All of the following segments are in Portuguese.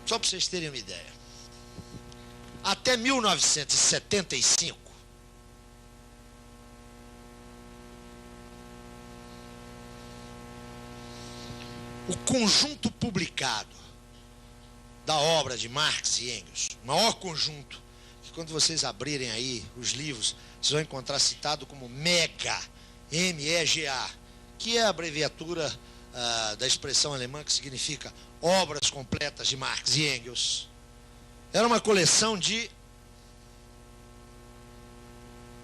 Só para vocês terem uma ideia. Até 1975, o conjunto publicado da obra de Marx e Engels, o maior conjunto, que quando vocês abrirem aí os livros, vocês vão encontrar citado como MEGA, M-E-G-A, que é a abreviatura da expressão alemã que significa Obras Completas de Marx e Engels. Era uma coleção de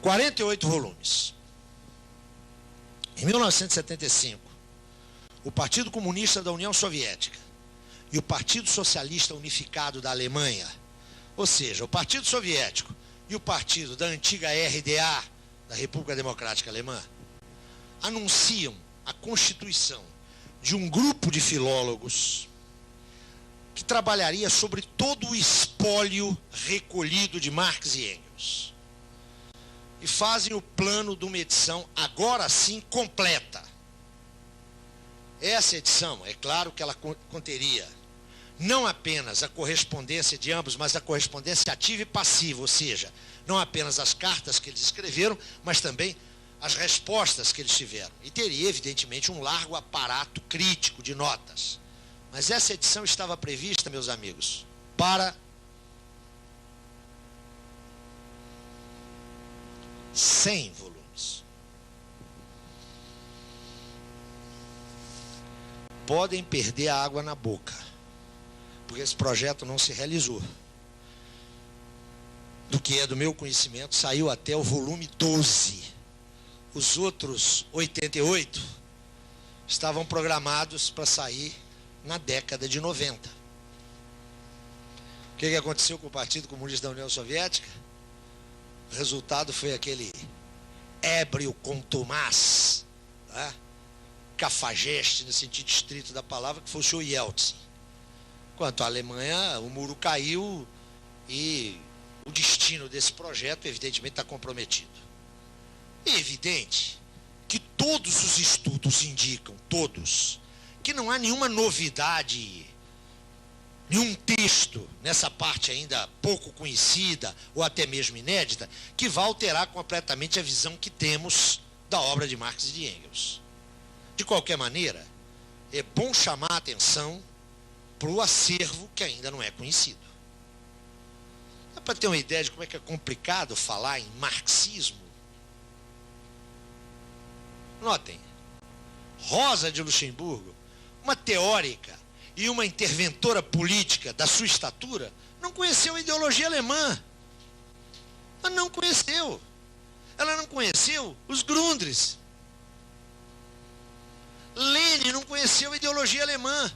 48 volumes. Em 1975, o Partido Comunista da União Soviética e o Partido Socialista Unificado da Alemanha, ou seja, o Partido Soviético e o partido da antiga RDA, da República Democrática Alemã, anunciam a constituição de um grupo de filólogos que trabalharia sobre todo o espólio recolhido de Marx e Engels. E fazem o plano de uma edição, agora sim, completa. Essa edição, é claro que ela conteria não apenas a correspondência de ambos, mas a correspondência ativa e passiva, ou seja, não apenas as cartas que eles escreveram, mas também as respostas que eles tiveram. E teria, evidentemente, um largo aparato crítico de notas. Mas essa edição estava prevista, meus amigos, para 100 volumes. Podem perder a água na boca, porque esse projeto não se realizou. Do que é do meu conhecimento, saiu até o volume 12. Os outros 88 estavam programados para sair na década de 90. O que aconteceu com o Partido Comunista da União Soviética? O resultado foi aquele ébrio contumaz, né? Cafajeste, no sentido estrito da palavra, que foi o senhor Yeltsin. Quanto à Alemanha, o muro caiu e o destino desse projeto, evidentemente, está comprometido. É evidente que todos os estudos indicam, todos, que não há nenhuma novidade, nenhum texto nessa parte ainda pouco conhecida ou até mesmo inédita, que vá alterar completamente a visão que temos da obra de Marx e de Engels. De qualquer maneira, é bom chamar a atenção para o acervo que ainda não é conhecido. Dá para ter uma ideia de como é que é complicado falar em marxismo? Notem, Rosa de Luxemburgo, uma teórica e uma interventora política da sua estatura, não conheceu a ideologia alemã. Ela não conheceu. Ela não conheceu os Grundrisse. Lenin não conheceu a ideologia alemã.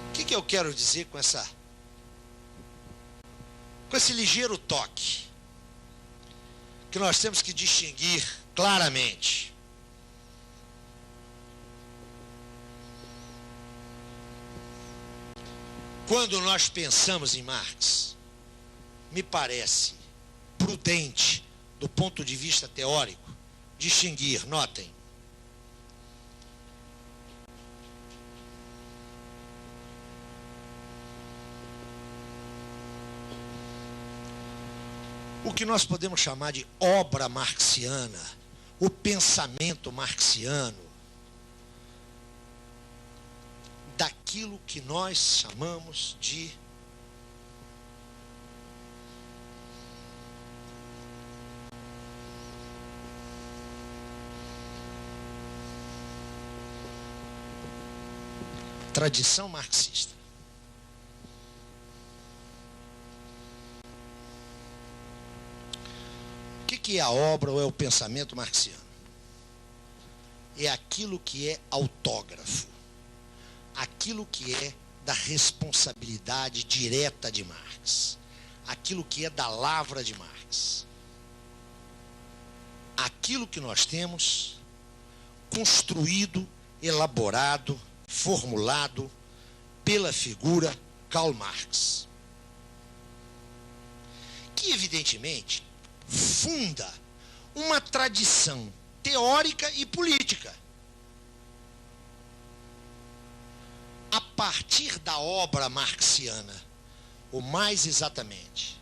O que eu quero dizer com esse ligeiro toque? Que nós temos que distinguir claramente. Quando nós pensamos em Marx, me parece prudente, do ponto de vista teórico, distinguir, notem, o que nós podemos chamar de obra marxiana, o pensamento marxiano, daquilo que nós chamamos de tradição marxista. O que é a obra ou é o pensamento marxiano? É aquilo que é autógrafo, aquilo que é da responsabilidade direta de Marx, aquilo que é da lavra de Marx, aquilo que nós temos construído, elaborado, formulado pela figura Karl Marx. que evidentemente funda uma tradição teórica e política. A partir da obra marxiana, ou mais exatamente,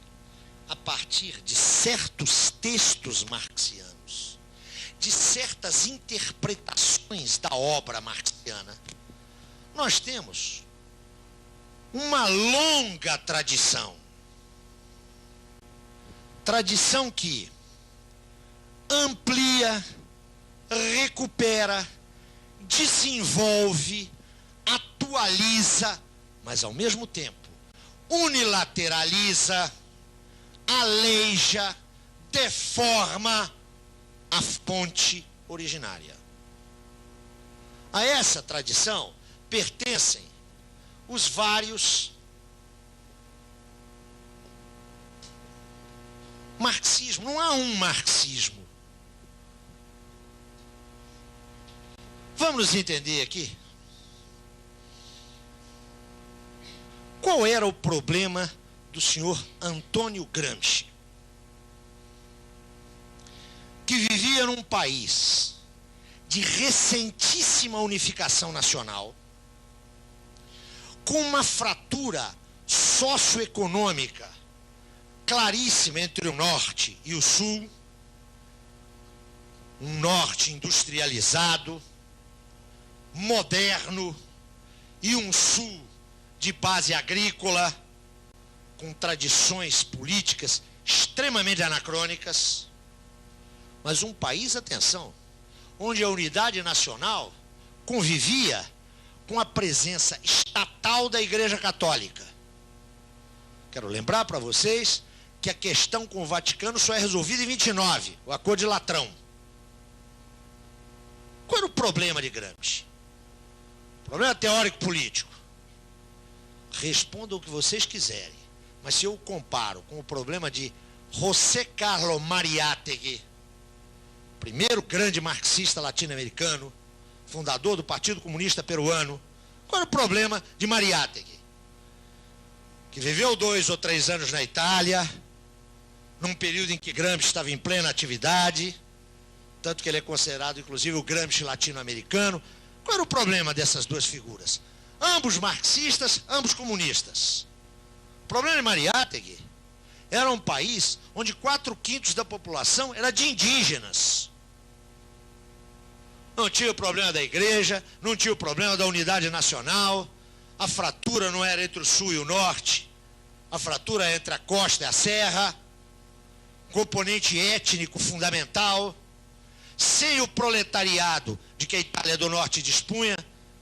a partir de certos textos marxianos, de certas interpretações da obra marxiana, nós temos uma longa tradição. Tradição que amplia, recupera, desenvolve, atualiza, mas ao mesmo tempo unilateraliza, aleija, deforma a fonte originária. A essa tradição pertencem os vários marxismos. Não há um marxismo. Vamos entender aqui. Qual era o problema do senhor Antônio Gramsci, que vivia num país de recentíssima unificação nacional, com uma fratura socioeconômica claríssima entre o norte e o sul, um norte industrializado, moderno, e um sul de base agrícola, com tradições políticas extremamente anacrônicas, mas um país, atenção, onde a unidade nacional convivia com a presença estatal da Igreja Católica. Quero lembrar para vocês que a questão com o Vaticano só é resolvida em 29, o Acordo de Latrão. Qual era o problema de Gramsci? Problema teórico-político. Respondam o que vocês quiserem, mas se eu comparo com o problema de José Carlos Mariátegui, primeiro grande marxista latino-americano, fundador do Partido Comunista Peruano, qual era o problema de Mariátegui? Que viveu 2 ou 3 anos na Itália, num período em que Gramsci estava em plena atividade, tanto que ele é considerado, inclusive, o Gramsci latino-americano. Qual era o problema dessas duas figuras? Ambos marxistas, ambos comunistas. O problema de Mariátegui era um país onde 4/5 da população era de indígenas. Não tinha o problema da igreja, não tinha o problema da unidade nacional, a fratura não era entre o sul e o norte, a fratura entre a costa e a serra, componente étnico fundamental, sem o proletariado de que a Itália do Norte dispunha.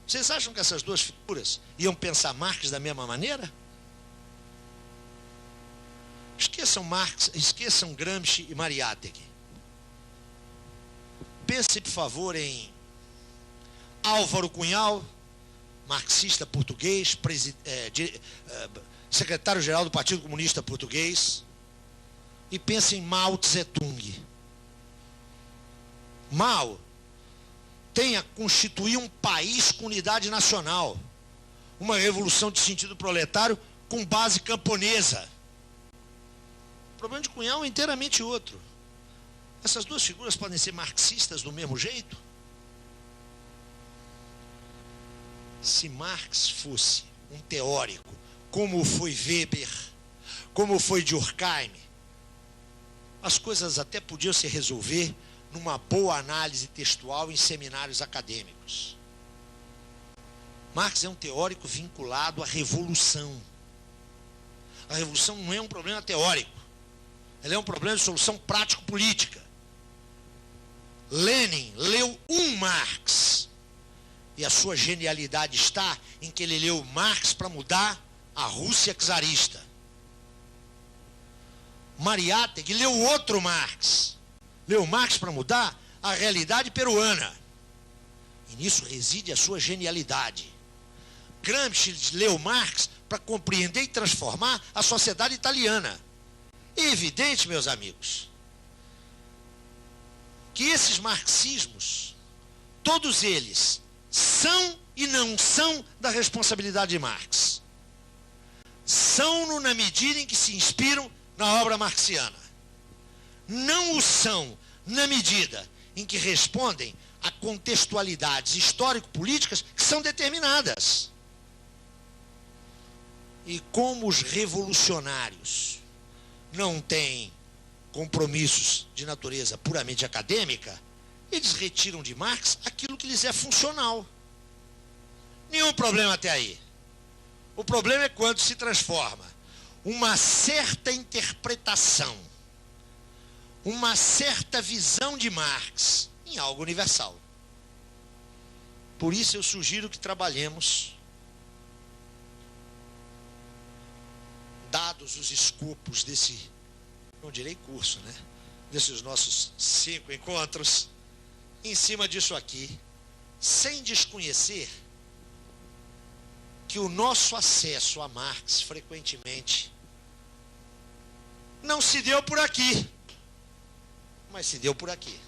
Vocês acham que essas duas figuras iam pensar Marx da mesma maneira? Esqueçam Marx, esqueçam Gramsci e Mariátegui. Pense, por favor, em Álvaro Cunhal, marxista português, secretário-geral do Partido Comunista Português, e pense em Mao Tse-tung. Mao tem a constituir um país com unidade nacional, uma revolução de sentido proletário com base camponesa. O problema de Cunhal é inteiramente outro. Essas duas figuras podem ser marxistas do mesmo jeito? Se Marx fosse um teórico, como foi Weber, como foi Durkheim, as coisas até podiam se resolver numa boa análise textual em seminários acadêmicos. Marx é um teórico vinculado à revolução. A revolução não é um problema teórico, ela é um problema de solução prático-política. Lenin leu um Marx, e a sua genialidade está em que ele leu Marx para mudar a Rússia czarista. Mariátegui leu outro Marx, leu Marx para mudar a realidade peruana, e nisso reside a sua genialidade. Gramsci leu Marx para compreender e transformar a sociedade italiana. É evidente, meus amigos, que esses marxismos, todos eles, são e não são da responsabilidade de Marx. São-no na medida em que se inspiram na obra marxiana. Não o são na medida em que respondem a contextualidades histórico-políticas que são determinadas. E como os revolucionários não têm compromissos de natureza puramente acadêmica, eles retiram de Marx aquilo que lhes é funcional. Nenhum problema até aí. O problema é quando se transforma uma certa interpretação, uma certa visão de Marx em algo universal. Por isso eu sugiro que trabalhemos, dados os escopos desse, não direi curso, né? Desses nossos 5 encontros, em cima disso aqui, sem desconhecer que o nosso acesso a Marx, frequentemente, não se deu por aqui, mas se deu por aqui.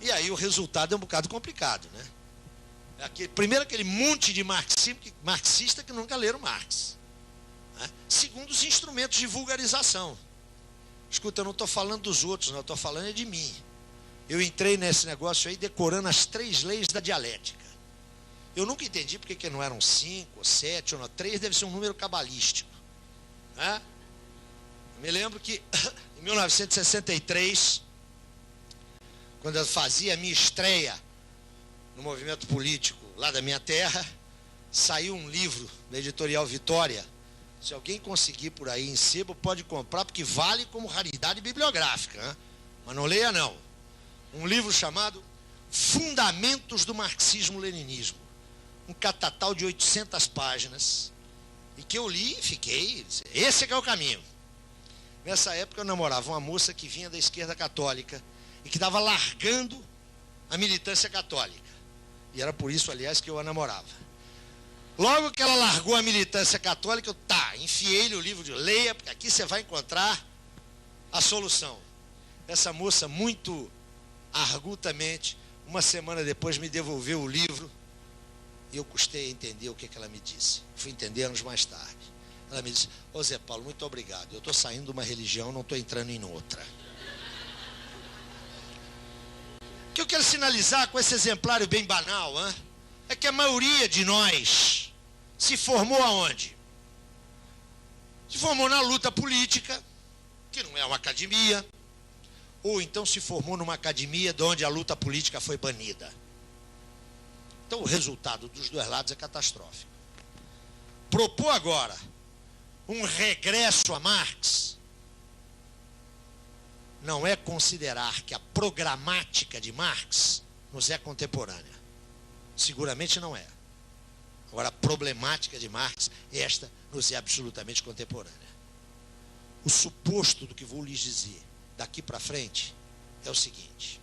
E aí o resultado é um bocado complicado, né? Primeiro, aquele monte de marxista que nunca leram Marx. Né? Segundo, os instrumentos de vulgarização. Escuta, eu não estou falando dos outros, não, eu estou falando de mim. Eu entrei nesse negócio aí decorando as 3 leis da dialética. Eu nunca entendi porque que não eram 5, ou 7, ou não, 3 deve ser um número cabalístico. Né? Eu me lembro que em 1963, quando eu fazia a minha estreia no movimento político lá da minha terra, saiu um livro da editorial Vitória. Se alguém conseguir por aí em sebo, pode comprar, porque vale como raridade bibliográfica, né? Mas não leia não. Um livro chamado Fundamentos do Marxismo-Leninismo, um catatal de 800 páginas, e que eu li e fiquei, esse é que é o caminho. Nessa época eu namorava uma moça que vinha da esquerda católica e que estava largando a militância católica. E era por isso, aliás, que eu a namorava. Logo que ela largou a militância católica, eu enfiei-lhe o livro de leia, porque aqui você vai encontrar a solução. Essa moça, muito argutamente, uma semana depois me devolveu o livro e eu custei a entender o que ela me disse. Fui entender anos mais tarde. Ela me disse: ô Zé Paulo, muito obrigado, eu estou saindo de uma religião, não estou entrando em outra. O que eu quero sinalizar com esse exemplário bem banal, é que a maioria de nós se formou aonde? Se formou na luta política, que não é uma academia, ou então se formou numa academia de onde a luta política foi banida. Então o resultado dos 2 lados é catastrófico. Propor agora um regresso a Marx não é considerar que a programática de Marx nos é contemporânea. Seguramente não é. Agora, a problemática de Marx, esta nos é absolutamente contemporânea. O suposto do que vou lhes dizer daqui para frente é o seguinte: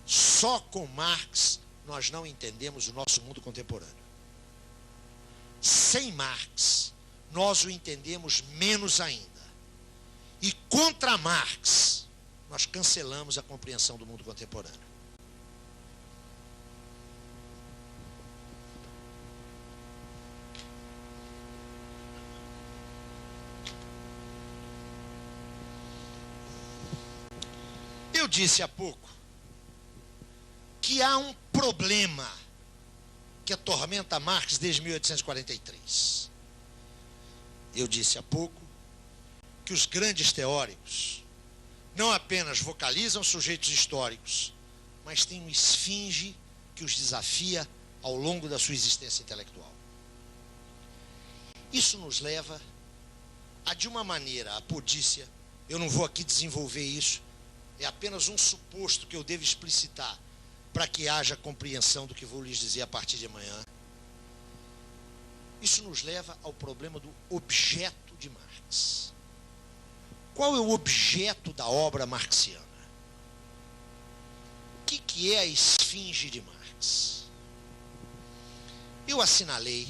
só com Marx nós não entendemos o nosso mundo contemporâneo. Sem Marx, nós o entendemos menos ainda. E contra Marx, nós cancelamos a compreensão do mundo contemporâneo. Eu disse há pouco que há um problema que atormenta Marx desde 1843. Eu disse há pouco que os grandes teóricos não apenas vocalizam sujeitos históricos, mas têm uma esfinge que os desafia ao longo da sua existência intelectual. Isso nos leva a, de uma maneira apodícia, eu não vou aqui desenvolver isso, é apenas um suposto que eu devo explicitar para que haja compreensão do que vou lhes dizer a partir de amanhã. Isso nos leva ao problema do objeto de Marx. Qual é o objeto da obra marxiana? O que é a esfinge de Marx? Eu assinalei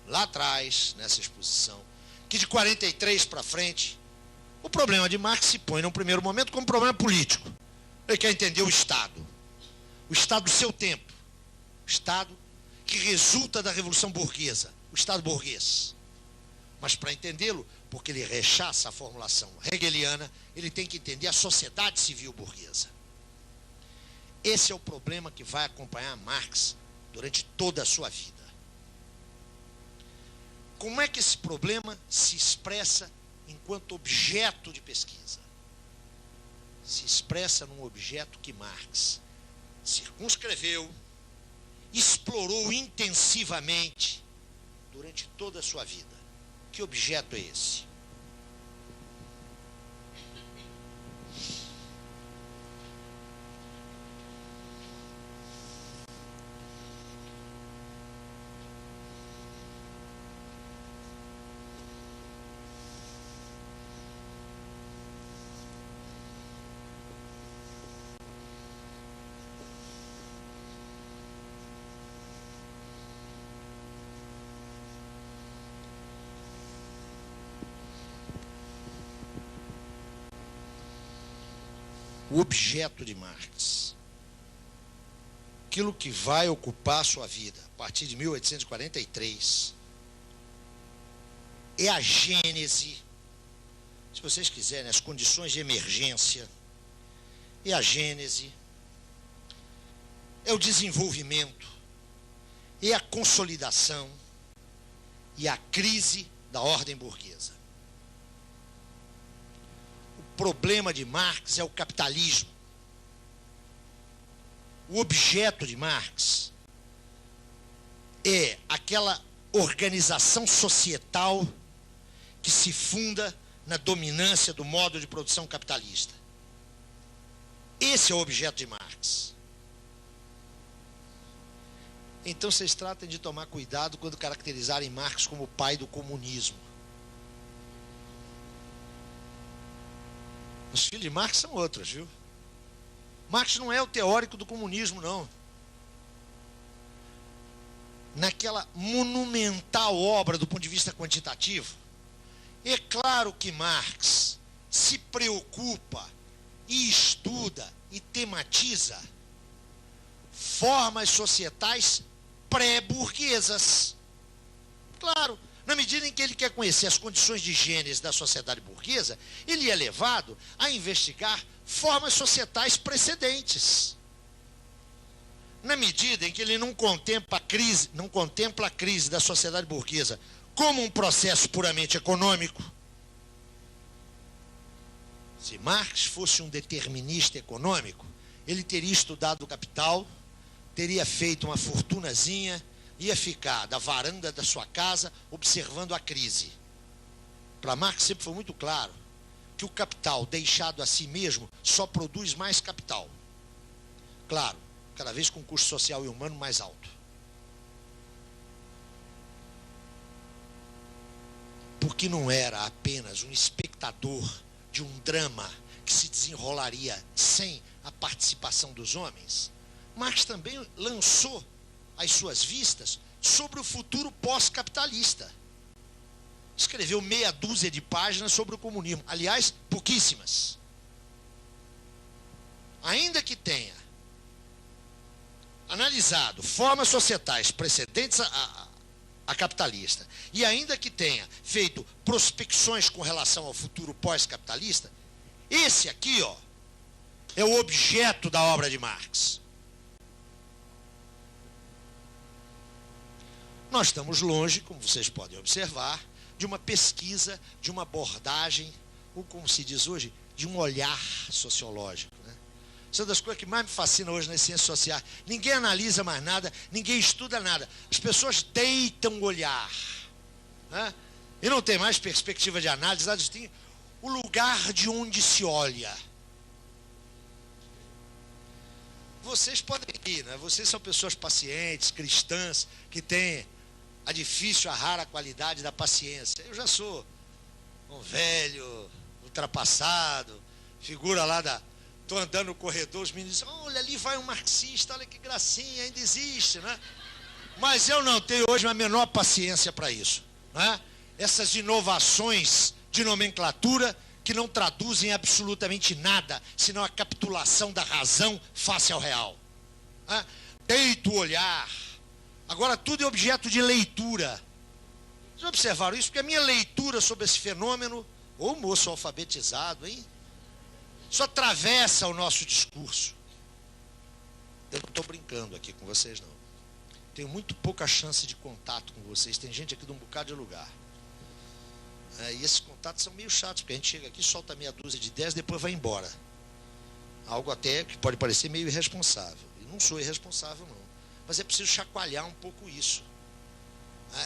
lá atrás, nessa exposição, que de 43 para frente, o problema de Marx se põe, num primeiro momento, como problema político. Ele quer entender o Estado do seu tempo, o Estado que resulta da Revolução Burguesa, o Estado burguês. Mas para entendê-lo, porque ele rechaça a formulação hegeliana, ele tem que entender a sociedade civil burguesa. Esse é o problema que vai acompanhar Marx durante toda a sua vida. Como é que esse problema se expressa enquanto objeto de pesquisa? Se expressa num objeto que Marx circunscreveu, explorou intensivamente durante toda a sua vida. Que objeto é esse? O objeto de Marx, aquilo que vai ocupar a sua vida a partir de 1843, é a gênese, se vocês quiserem, as condições de emergência, é a gênese, é o desenvolvimento, é a consolidação e a crise da ordem burguesa. O problema de Marx é o capitalismo. O objeto de Marx é aquela organização societal que se funda na dominância do modo de produção capitalista. Esse é o objeto de Marx. Então vocês tratem de tomar cuidado quando caracterizarem Marx como o pai do comunismo. Os filhos de Marx são outros, viu? Marx não é o teórico do comunismo, não. Naquela monumental obra do ponto de vista quantitativo, é claro que Marx se preocupa e estuda e tematiza formas societais pré-burguesas. Claro. Na medida em que ele quer conhecer as condições de gênese da sociedade burguesa, ele é levado a investigar formas societais precedentes. Na medida em que ele não contempla a crise da sociedade burguesa como um processo puramente econômico. Se Marx fosse um determinista econômico, ele teria estudado o Capital, teria feito uma fortunazinha, ia ficar da varanda da sua casa observando a crise. Para Marx sempre foi muito claro que o capital deixado a si mesmo só produz mais capital. Claro, cada vez com um custo social e humano mais alto. Porque não era apenas um espectador de um drama que se desenrolaria sem a participação dos homens, Marx também lançou as suas vistas sobre o futuro pós-capitalista. Escreveu meia dúzia de páginas sobre o comunismo. Aliás, pouquíssimas. Ainda que tenha analisado formas societais precedentes a capitalista, e ainda que tenha feito prospecções com relação ao futuro pós-capitalista, esse aqui, ó, é o objeto da obra de Marx. Nós estamos longe, como vocês podem observar, de uma pesquisa, de uma abordagem, ou como se diz hoje, de um olhar sociológico. Né? Isso é uma das coisas que mais me fascina hoje nas ciências sociais. Ninguém analisa mais nada, ninguém estuda nada. As pessoas deitam o olhar. Né? E não tem mais perspectiva de análise, nada disso. Tem o lugar de onde se olha. Vocês podem ir, né? Vocês são pessoas pacientes, cristãs, que têm a difícil, a rara qualidade da paciência. Eu já sou um velho, ultrapassado, figura lá da... Estou andando no corredor, os meninos dizem, olha, ali vai um marxista, olha que gracinha, ainda existe, né? Mas eu não tenho hoje a menor paciência para isso, né? Essas inovações de nomenclatura que não traduzem absolutamente nada, senão a capitulação da razão face ao real. Né? Deito o olhar. Agora tudo é objeto de leitura. Vocês observaram isso? Porque a minha leitura sobre esse fenômeno, ô moço alfabetizado, hein? Isso atravessa o nosso discurso. Eu não estou brincando aqui com vocês, não. Tenho muito pouca chance de contato com vocês. Tem gente aqui de um bocado de lugar. E esses contatos são meio chatos, porque a gente chega aqui, solta meia dúzia de ideias, depois vai embora. Algo até que pode parecer meio irresponsável. E não sou irresponsável, não. Mas é preciso chacoalhar um pouco isso.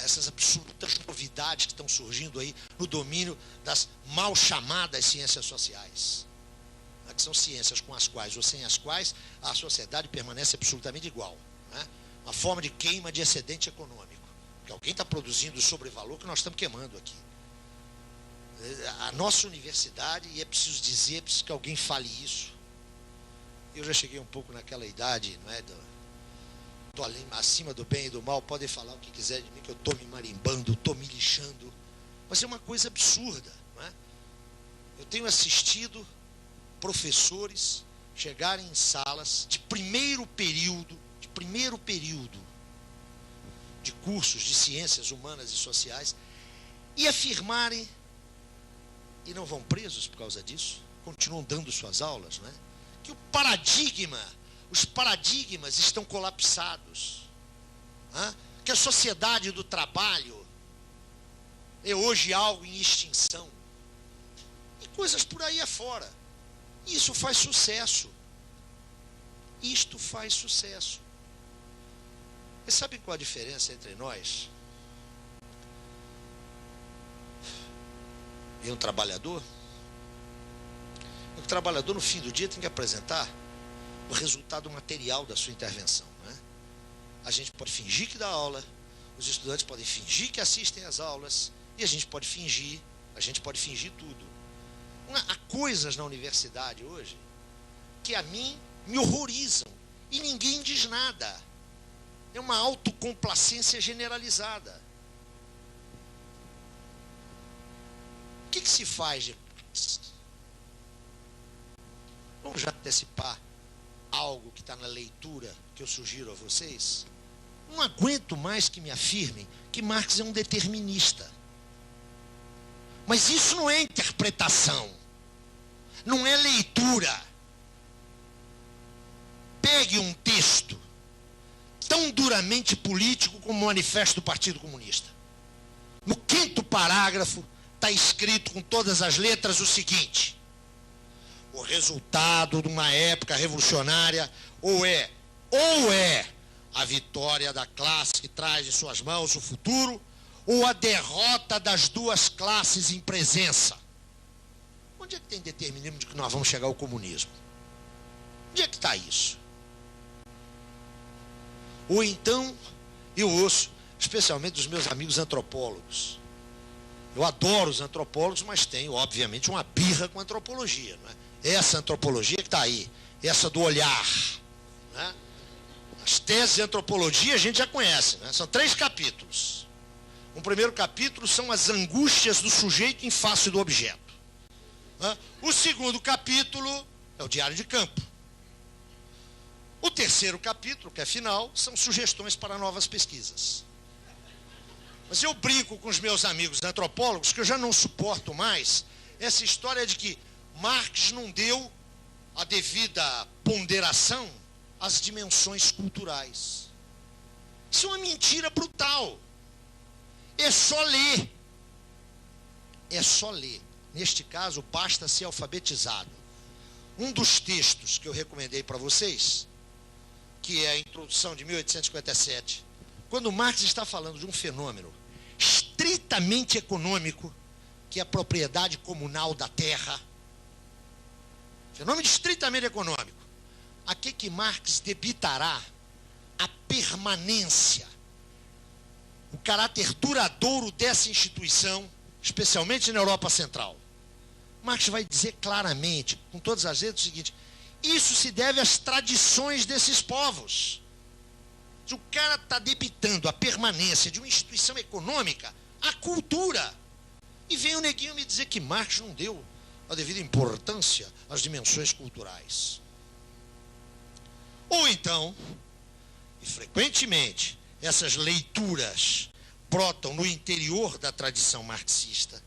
Essas absolutas novidades que estão surgindo aí no domínio das mal chamadas ciências sociais. Que são ciências com as quais ou sem as quais a sociedade permanece absolutamente igual. Uma forma de queima de excedente econômico. Que alguém está produzindo sobrevalor que nós estamos queimando aqui. A nossa universidade, e é preciso dizer, é preciso que alguém fale isso. Eu já cheguei um pouco naquela idade, não é? Estou ali acima do bem e do mal, podem falar o que quiser de mim, que eu estou me marimbando, estou me lixando. Mas é uma coisa absurda, não é? Eu tenho assistido professores chegarem em salas de primeiro período de cursos de ciências humanas e sociais e afirmarem, e não vão presos por causa disso, continuam dando suas aulas, não é? Que os paradigmas estão colapsados, que a sociedade do trabalho é hoje algo em extinção, e coisas por aí afora. Isso faz sucesso. Isto faz sucesso. E sabe qual a diferença entre nós e um trabalhador? O trabalhador, no fim do dia, tem que apresentar o resultado material da sua intervenção, né? A gente pode fingir que dá aula, os estudantes podem fingir que assistem às aulas, e a gente pode fingir tudo. Há coisas na universidade hoje que a mim me horrorizam e ninguém diz nada. É uma autocomplacência generalizada. O que se faz depois? Vamos já antecipar algo que está na leitura que eu sugiro a vocês? Não aguento mais que me afirmem que Marx é um determinista. Mas isso não é interpretação, não é leitura. Pegue um texto tão duramente político como o Manifesto do Partido Comunista. No 5º parágrafo está escrito com todas as letras o seguinte: o resultado de uma época revolucionária ou é a vitória da classe que traz em suas mãos o futuro, ou a derrota das duas classes em presença. Onde é que tem determinismo de que nós vamos chegar ao comunismo? Onde é que está isso? Ou então, eu ouço, especialmente dos meus amigos antropólogos. Eu adoro os antropólogos, mas tenho, obviamente, uma birra com a antropologia, não é? Essa antropologia que está aí, essa do olhar, né? As teses de antropologia a gente já conhece, né? São 3 capítulos. O primeiro capítulo são as angústias do sujeito em face do objeto. O segundo capítulo é o diário de campo. O terceiro capítulo, que é final, são sugestões para novas pesquisas. Mas eu brinco com os meus amigos antropólogos que eu já não suporto mais essa história de que Marx não deu a devida ponderação às dimensões culturais. Isso é uma mentira brutal. É só ler. É só ler. Neste caso, basta ser alfabetizado. Um dos textos que eu recomendei para vocês, que é a introdução de 1857, quando Marx está falando de um fenômeno estritamente econômico, que é a propriedade comunal da terra, fenômeno estritamente econômico, a que Marx debitará a permanência, o caráter duradouro dessa instituição, especialmente na Europa Central. Marx vai dizer claramente, com todas as letras, o seguinte: isso se deve às tradições desses povos. Se o cara está debitando a permanência de uma instituição econômica à cultura, e vem o neguinho me dizer que Marx não deu a devida importância às dimensões culturais. Ou então, e frequentemente, essas leituras brotam no interior da tradição marxista,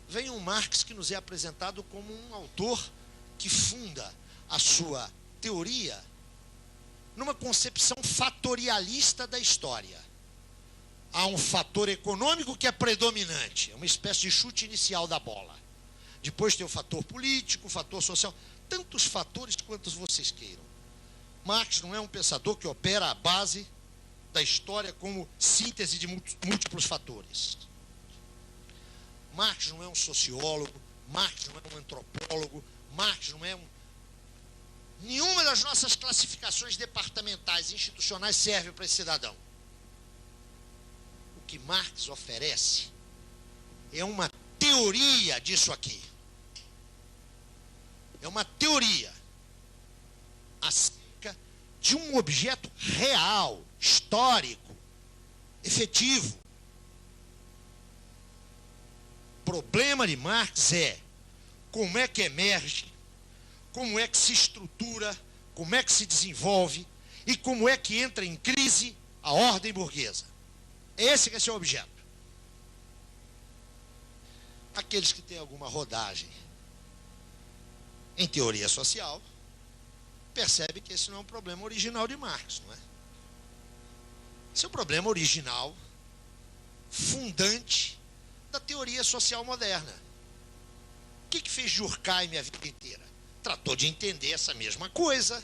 vem um Marx que nos é apresentado como um autor que funda a sua teoria numa concepção fatorialista da história. Há um fator econômico que é predominante, é uma espécie de chute inicial da bola. Depois tem o fator político, o fator social, tantos fatores quantos vocês queiram. Marx não é um pensador que opera à base da história como síntese de múltiplos fatores. Marx não é um sociólogo, Marx não é um antropólogo, Marx não é nenhuma das nossas classificações departamentais, institucionais serve para esse cidadão. O que Marx oferece é uma teoria disso aqui. É uma teoria acerca de um objeto real, histórico, efetivo. O problema de Marx é como é que emerge, como é que se estrutura, como é que se desenvolve e como é que entra em crise a ordem burguesa. Esse que é seu objeto. Aqueles que têm alguma rodagem em teoria social percebem que esse não é um problema original de Marx, não é? Esse é um problema original, fundante da teoria social moderna. O que fez Durkheim a vida inteira? Tratou de entender essa mesma coisa.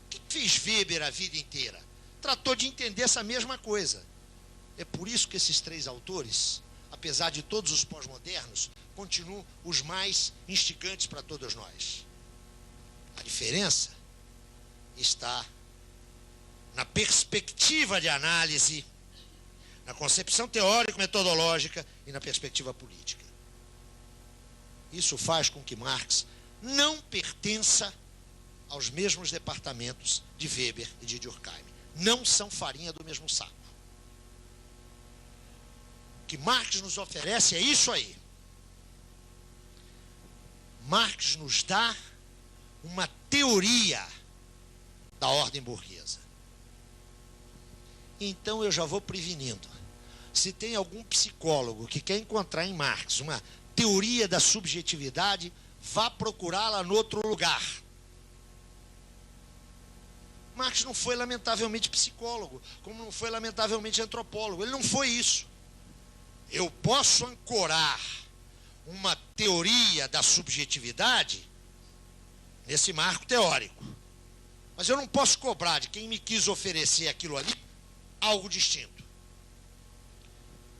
O que fez Weber a vida inteira? Tratou de entender essa mesma coisa. É por isso que esses três autores, apesar de todos os pós-modernos, continuam os mais instigantes para todos nós. A diferença está na perspectiva de análise, na concepção teórico-metodológica e na perspectiva política. Isso faz com que Marx não pertença aos mesmos departamentos de Weber e de Durkheim. Não são farinha do mesmo saco. O que Marx nos oferece é isso aí. Marx nos dá uma teoria da ordem burguesa. Então eu já vou prevenindo. Se tem algum psicólogo que quer encontrar em Marx uma teoria da subjetividade, vá procurá-la em outro lugar. Marx não foi lamentavelmente psicólogo, como não foi lamentavelmente antropólogo. Ele não foi isso. Eu posso ancorar uma teoria da subjetividade nesse marco teórico, mas eu não posso cobrar de quem me quis oferecer aquilo ali algo distinto.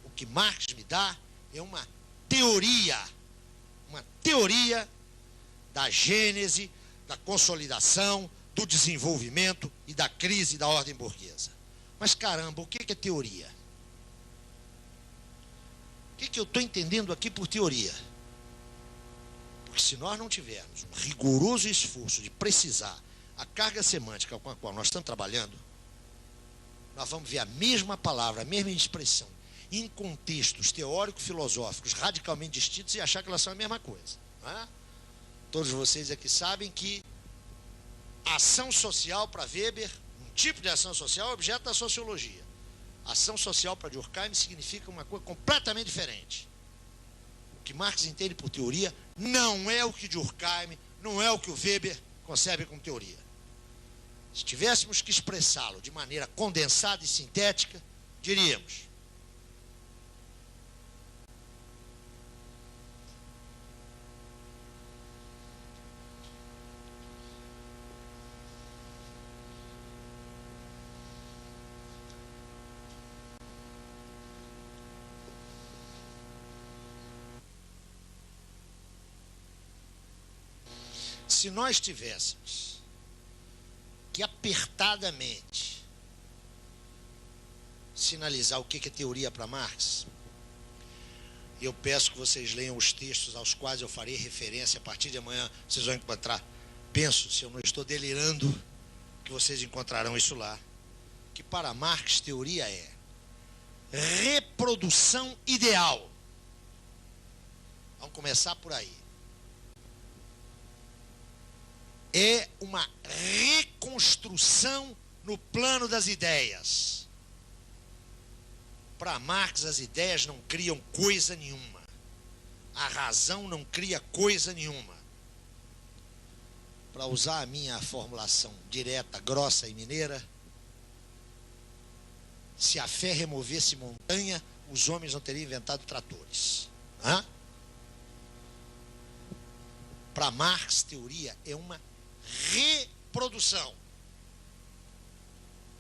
O que Marx me dá é uma teoria da gênese, da consolidação, do desenvolvimento e da crise da ordem burguesa. Mas caramba, o que é teoria? O que eu estou entendendo aqui por teoria? Porque se nós não tivermos um rigoroso esforço de precisar a carga semântica com a qual nós estamos trabalhando, nós vamos ver a mesma palavra, a mesma expressão, em contextos teórico-filosóficos radicalmente distintos e achar que elas são a mesma coisa. Não é? Todos vocês aqui sabem que ação social para Weber, um tipo de ação social é objeto da sociologia. Ação social para Durkheim significa uma coisa completamente diferente. O que Marx entende por teoria não é o que Durkheim, não é o que o Weber concebe como teoria. Se tivéssemos que expressá-lo de maneira condensada e sintética, diríamos: se nós tivéssemos que apertadamente sinalizar o que é teoria para Marx, eu peço que vocês leiam os textos aos quais eu farei referência. A partir de amanhã vocês vão encontrar, penso, se eu não estou delirando, que vocês encontrarão isso lá, que para Marx teoria é reprodução ideal. Vamos começar por aí. É uma reconstrução no plano das ideias. Para Marx, as ideias não criam coisa nenhuma. A razão não cria coisa nenhuma. Para usar a minha formulação direta, grossa e mineira, se a fé removesse montanha, os homens não teriam inventado tratores. Para Marx, teoria é uma reprodução.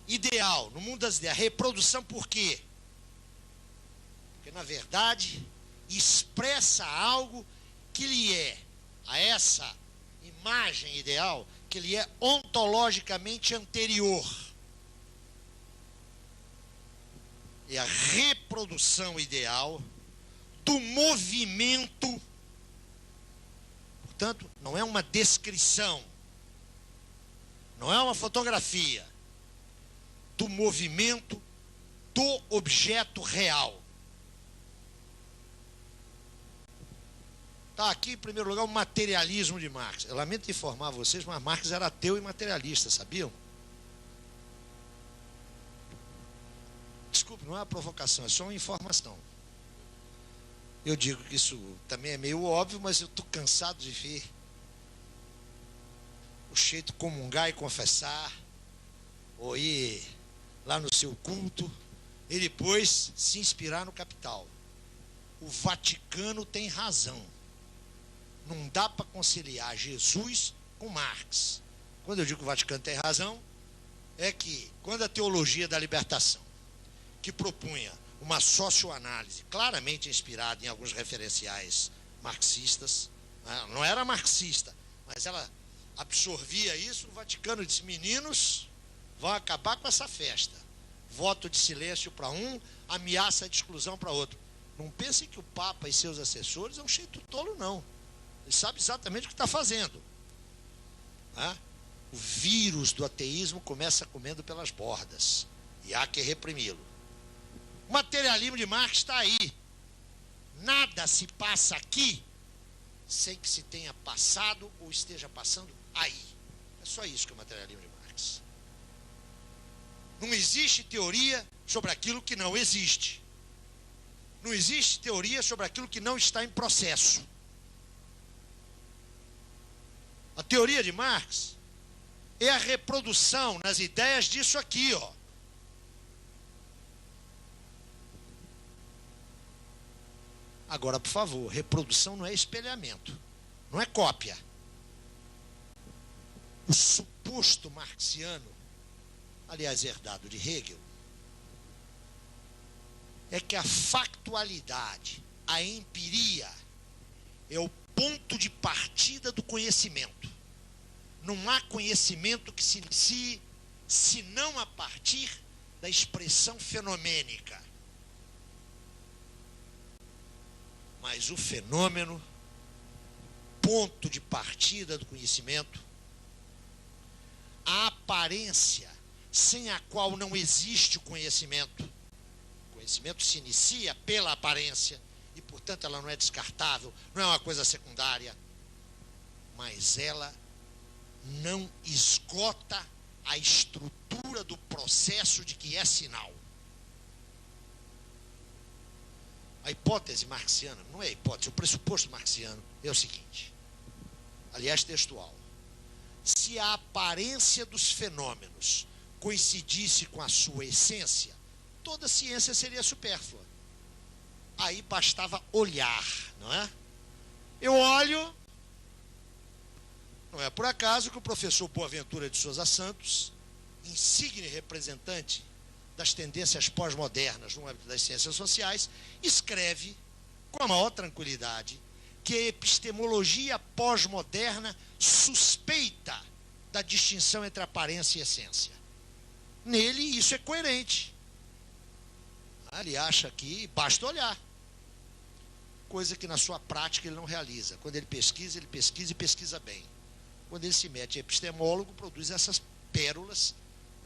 Ideal, no mundo das ideias. Reprodução por quê? Porque, na verdade, expressa algo que lhe é, a essa imagem ideal, que lhe é ontologicamente anterior. É a reprodução ideal do movimento. Portanto, não é uma descrição, não é uma fotografia do movimento do objeto real. Está aqui, em primeiro lugar, o materialismo de Marx. Eu lamento informar vocês, mas Marx era ateu e materialista, sabiam? Desculpe, não é uma provocação, é só uma informação. Eu digo que isso também é meio óbvio, mas eu estou cansado de ver o jeito comungar e confessar, ou ir lá no seu culto, e depois se inspirar no Capital. O Vaticano tem razão. Não dá para conciliar Jesus com Marx. Quando eu digo que o Vaticano tem razão, é que quando a teologia da libertação, que propunha uma socioanálise claramente inspirada em alguns referenciais marxistas, não era marxista, mas ela absorvia isso, o Vaticano disse: meninos, vão acabar com essa festa. Voto de silêncio para um, ameaça de exclusão para outro. Não pensem que o Papa e seus assessores é um jeito tolo, não. Ele sabe exatamente o que está fazendo. O vírus do ateísmo começa comendo pelas bordas, e há que reprimi-lo. O materialismo de Marx está aí. Nada se passa aqui sem que se tenha passado ou esteja passando aí. É só isso que é o materialismo de Marx. Não existe teoria sobre aquilo que não existe. Não existe teoria sobre aquilo que não está em processo. A teoria de Marx é a reprodução nas ideias disso aqui, ó. Agora, por favor, reprodução não é espelhamento, não é cópia. O suposto marxiano, aliás, herdado de Hegel, é que a factualidade, a empiria, é o ponto de partida do conhecimento. Não há conhecimento que se inicie senão a partir da expressão fenomênica. Mas o fenômeno, ponto de partida do conhecimento, a aparência sem a qual não existe o conhecimento. O conhecimento se inicia pela aparência e, portanto, ela não é descartável, não é uma coisa secundária, mas ela não esgota a estrutura do processo de que é sinal. A hipótese marxiana, não é a hipótese, o pressuposto marxiano é o seguinte, aliás, textual: se a aparência dos fenômenos coincidisse com a sua essência, toda ciência seria supérflua. Aí bastava olhar, não é? Eu olho, não é por acaso que o professor Boaventura de Souza Santos, insigne representante das tendências pós-modernas no âmbito das ciências sociais, escreve com a maior tranquilidade que a epistemologia pós-moderna suspeita da distinção entre aparência e essência. Nele, isso é coerente. Ele acha que basta olhar, coisa que na sua prática ele não realiza. Quando ele pesquisa e pesquisa bem. Quando ele se mete em epistemólogo, produz essas pérolas,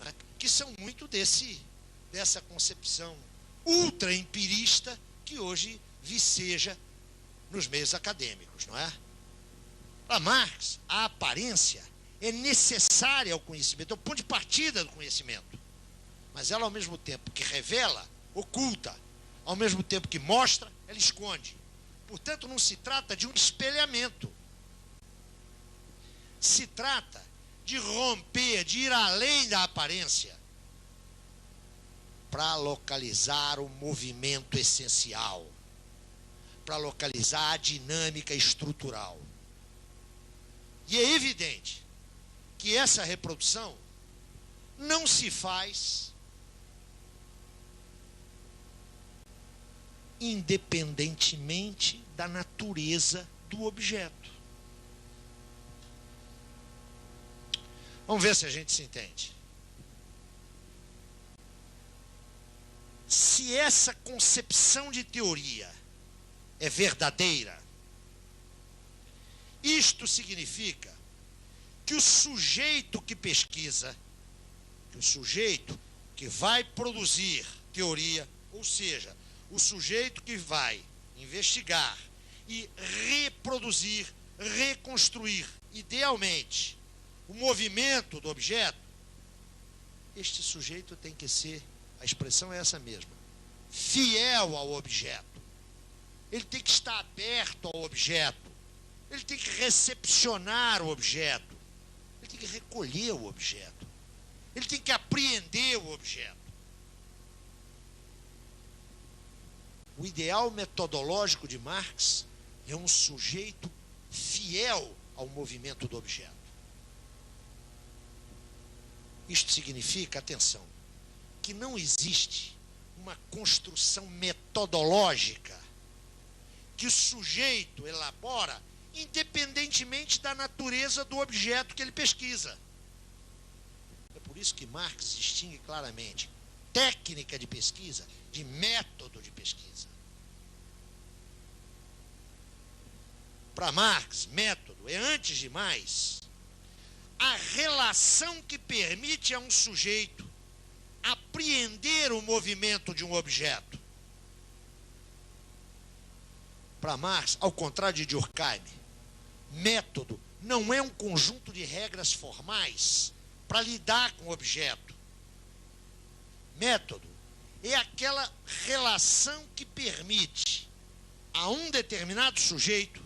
né, que são muito dessa concepção ultra-empirista que hoje viceja nos meios acadêmicos, não é? Para Marx, a aparência é necessária ao conhecimento, é o ponto de partida do conhecimento. Mas ela, ao mesmo tempo que revela, oculta. Ao mesmo tempo que mostra, ela esconde. Portanto, não se trata de um espelhamento. Se trata de romper, de ir além da aparência, para localizar o movimento essencial, para localizar a dinâmica estrutural. E é evidente que essa reprodução não se faz independentemente da natureza do objeto. Vamos ver se a gente se entende. Se essa concepção de teoria é verdadeira, isto significa que o sujeito que pesquisa, que o sujeito que vai produzir teoria, ou seja, o sujeito que vai investigar e reproduzir, reconstruir, idealmente, o movimento do objeto, este sujeito tem que ser, a expressão é essa mesma, fiel ao objeto. Ele tem que estar aberto ao objeto. Ele tem que recepcionar o objeto. Ele tem que recolher o objeto. Ele tem que apreender o objeto. O ideal metodológico de Marx é um sujeito fiel ao movimento do objeto. Isto significa, atenção, que não existe uma construção metodológica que o sujeito elabora independentemente da natureza do objeto que ele pesquisa. É por isso que Marx distingue claramente técnica de pesquisa de método de pesquisa. Para Marx, método é, antes de mais, a relação que permite a um sujeito apreender o movimento de um objeto. Para Marx, ao contrário de Durkheim, método não é um conjunto de regras formais para lidar com o objeto. Método é aquela relação que permite a um determinado sujeito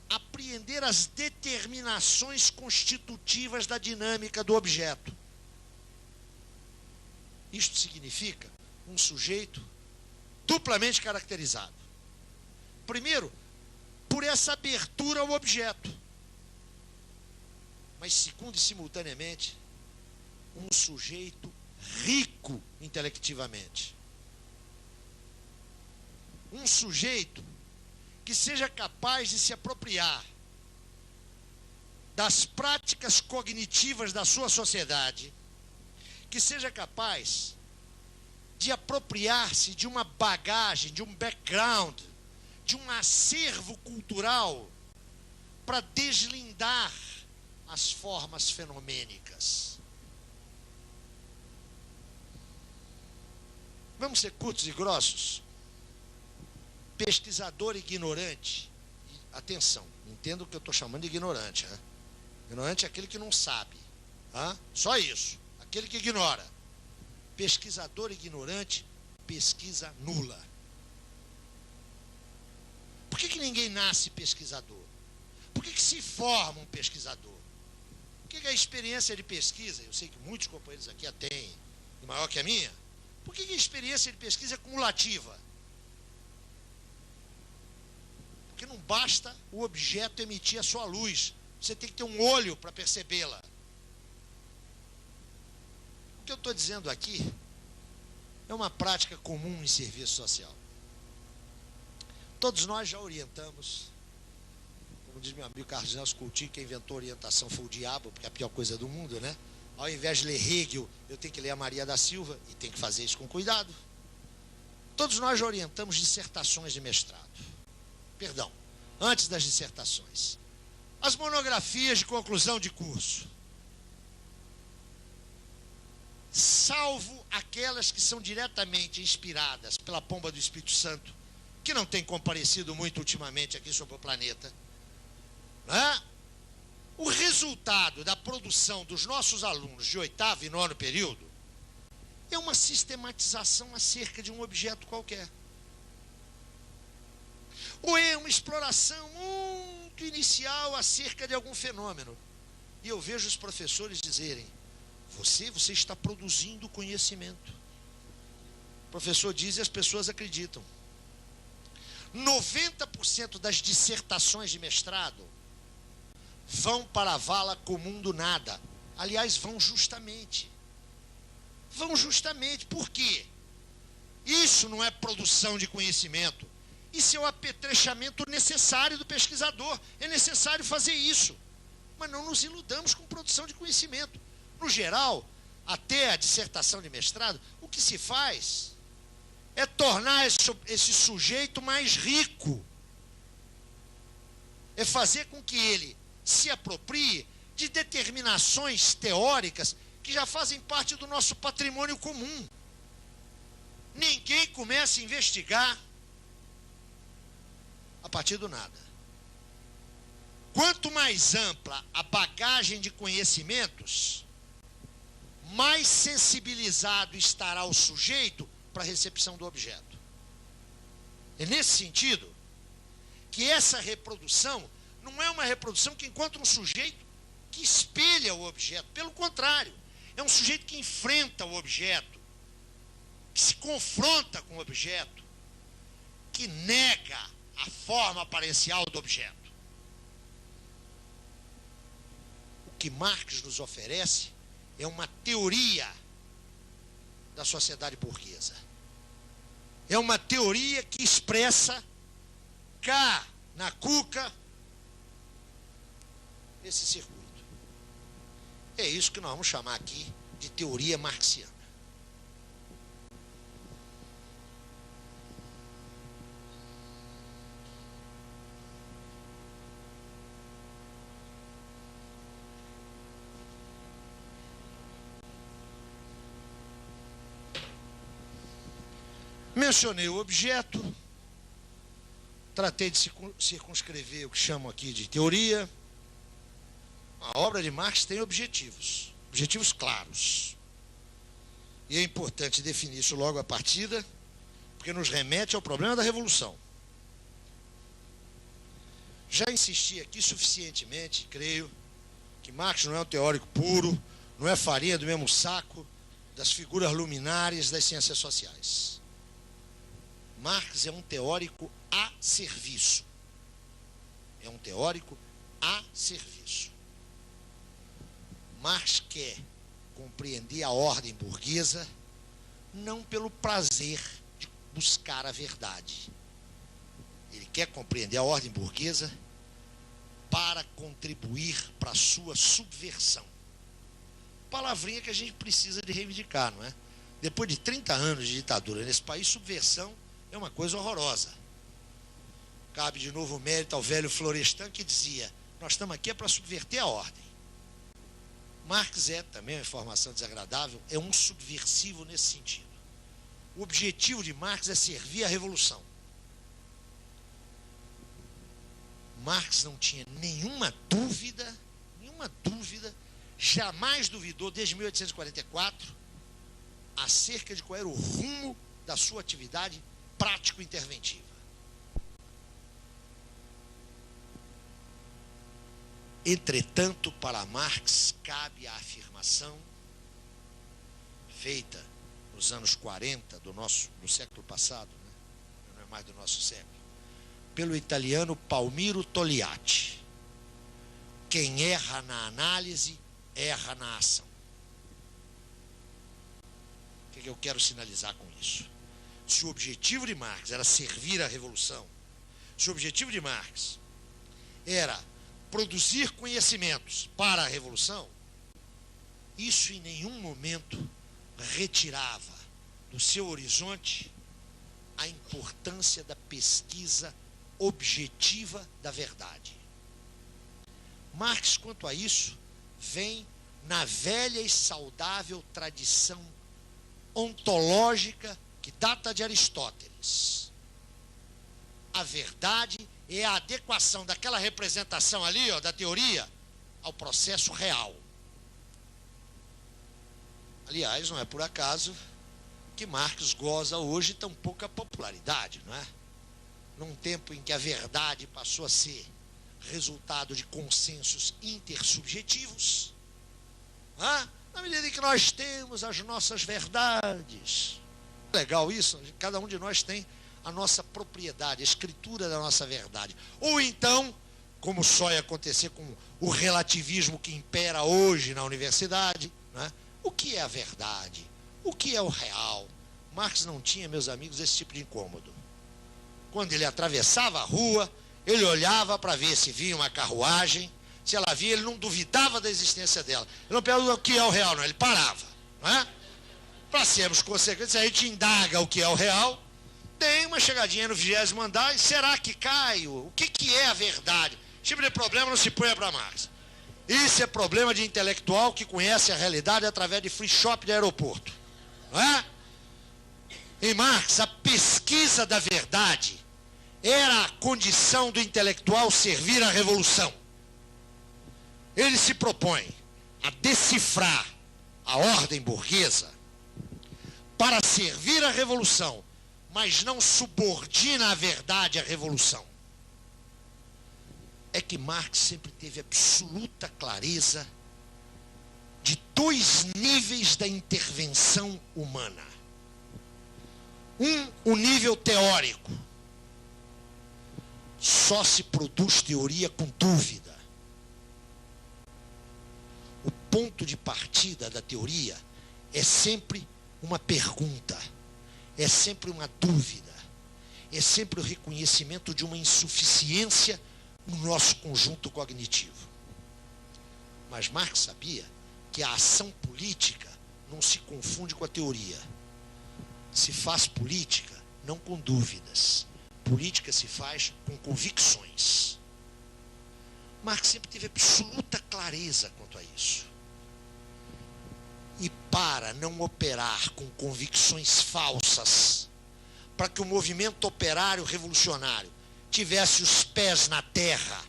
apreender as determinações constitutivas da dinâmica do objeto. Isto significa um sujeito duplamente caracterizado. Primeiro, por essa abertura ao objeto. Mas segundo e simultaneamente, um sujeito rico intelectivamente. Um sujeito que seja capaz de se apropriar das práticas cognitivas da sua sociedade, que seja capaz de apropriar-se de uma bagagem, de um background, de um acervo cultural para deslindar as formas fenomênicas. Vamos ser curtos e grossos. Pesquisador ignorante, atenção, entenda o que eu estou chamando de ignorante, né? Ignorante é aquele que não sabe, só isso, aquele que ignora. Pesquisador ignorante, pesquisa nula. Por que ninguém nasce pesquisador? Por que se forma um pesquisador? Por que a experiência de pesquisa, eu sei que muitos companheiros aqui a têm, e maior que a minha, por que a experiência de pesquisa é cumulativa? Porque não basta o objeto emitir a sua luz, você tem que ter um olho para percebê-la. O que eu estou dizendo aqui é uma prática comum em serviço social. Todos nós já orientamos, como diz meu amigo Carlos Nelson Coutinho, que inventou orientação foi o diabo, porque é a pior coisa do mundo, né? Ao invés de ler Hegel, eu tenho que ler a Maria da Silva, e tenho que fazer isso com cuidado. Todos nós já orientamos dissertações de mestrado. Perdão, antes das dissertações. As monografias de conclusão de curso. Salvo aquelas que são diretamente inspiradas pela pomba do Espírito Santo, que não tem comparecido muito ultimamente aqui sobre o planeta, né? O resultado da produção dos nossos alunos de 8º e 9º período é uma sistematização acerca de um objeto qualquer. Ou é uma exploração muito inicial acerca de algum fenômeno. E eu vejo os professores dizerem: você está produzindo conhecimento. O professor diz e as pessoas acreditam. 90% das dissertações de mestrado vão para a vala comum do nada. Aliás, vão justamente. Por quê? Isso não é produção de conhecimento. Isso é o apetrechamento necessário do pesquisador. É necessário fazer isso. Mas não nos iludamos com produção de conhecimento. No geral, até a dissertação de mestrado, o que se faz é tornar esse sujeito mais rico. É fazer com que ele se aproprie de determinações teóricas que já fazem parte do nosso patrimônio comum. Ninguém começa a investigar a partir do nada. Quanto mais ampla a bagagem de conhecimentos, mais sensibilizado estará o sujeito para a recepção do objeto. É nesse sentido que essa reprodução não é uma reprodução que encontra um sujeito que espelha o objeto. Pelo contrário, é um sujeito que enfrenta o objeto, que se confronta com o objeto, que nega a forma aparencial do objeto. O que Marx nos oferece é uma teoria da sociedade burguesa. É uma teoria que expressa cá na cuca esse circuito. É isso que nós vamos chamar aqui de teoria marxiana. Mencionei o objeto, tratei de circunscrever o que chamo aqui de teoria. A obra de Marx tem objetivos claros. E é importante definir isso logo à partida, porque nos remete ao problema da revolução. Já insisti aqui suficientemente, creio, que Marx não é um teórico puro, não é farinha do mesmo saco das figuras luminares das ciências sociais. Marx é um teórico a serviço. É um teórico a serviço. Marx quer compreender a ordem burguesa não pelo prazer de buscar a verdade. Ele quer compreender a ordem burguesa para contribuir para a sua subversão. Palavrinha que a gente precisa de reivindicar, não é? Depois de 30 anos de ditadura nesse país, subversão é uma coisa horrorosa. Cabe de novo o mérito ao velho Florestan, que dizia: nós estamos aqui para subverter a ordem. Marx é também uma informação desagradável, é um subversivo nesse sentido. O objetivo de Marx é servir a revolução. Marx não tinha nenhuma dúvida, jamais duvidou desde 1844 acerca de qual era o rumo da sua atividade prático-interventiva. Entretanto, para Marx, cabe a afirmação feita nos anos 40 do século passado, né? Não é mais do nosso século, pelo italiano Palmiro Togliatti: quem erra na análise, erra na ação. O que eu quero sinalizar com isso? Se o objetivo de Marx era servir a revolução, se o objetivo de Marx era produzir conhecimentos para a revolução, isso em nenhum momento retirava do seu horizonte a importância da pesquisa objetiva da verdade. Marx, quanto a isso, vem na velha e saudável tradição ontológica que data de Aristóteles. A verdade é a adequação daquela representação ali, da teoria, ao processo real. Aliás, não é por acaso que Marx goza hoje tão pouca popularidade, não é? Num tempo em que a verdade passou a ser resultado de consensos intersubjetivos, na medida em que nós temos as nossas verdades. Legal isso, cada um de nós tem a nossa propriedade, a escritura da nossa verdade. Ou então, como só ia acontecer com o relativismo que impera hoje na universidade, né? O que é a verdade? O que é o real? Marx não tinha, meus amigos, esse tipo de incômodo. Quando ele atravessava a rua, ele olhava para ver se vinha uma carruagem. Se ela via, ele não duvidava da existência dela. Ele não perguntava o que é o real, não. Ele parava. Para sermos consequentes, a gente indaga o que é o real. Tem uma chegadinha no 20º andar. E será que cai? O que é a verdade? Esse tipo de problema não se põe para Marx. Isso é problema de intelectual que conhece a realidade através de free shop de aeroporto. Não é? Em Marx, a pesquisa da verdade era a condição do intelectual servir à revolução. Ele se propõe a decifrar a ordem burguesa para servir à revolução, mas não subordina a verdade à revolução. É que Marx sempre teve absoluta clareza de dois níveis da intervenção humana. O nível teórico. Só se produz teoria com dúvida. O ponto de partida da teoria é sempre uma pergunta, é sempre uma dúvida, é sempre o reconhecimento de uma insuficiência no nosso conjunto cognitivo. Mas Marx sabia que a ação política não se confunde com a teoria. Se faz política não com dúvidas. Política se faz com convicções. Marx sempre teve absoluta clareza quanto a isso. E para não operar com convicções falsas, para que o movimento operário revolucionário tivesse os pés na terra,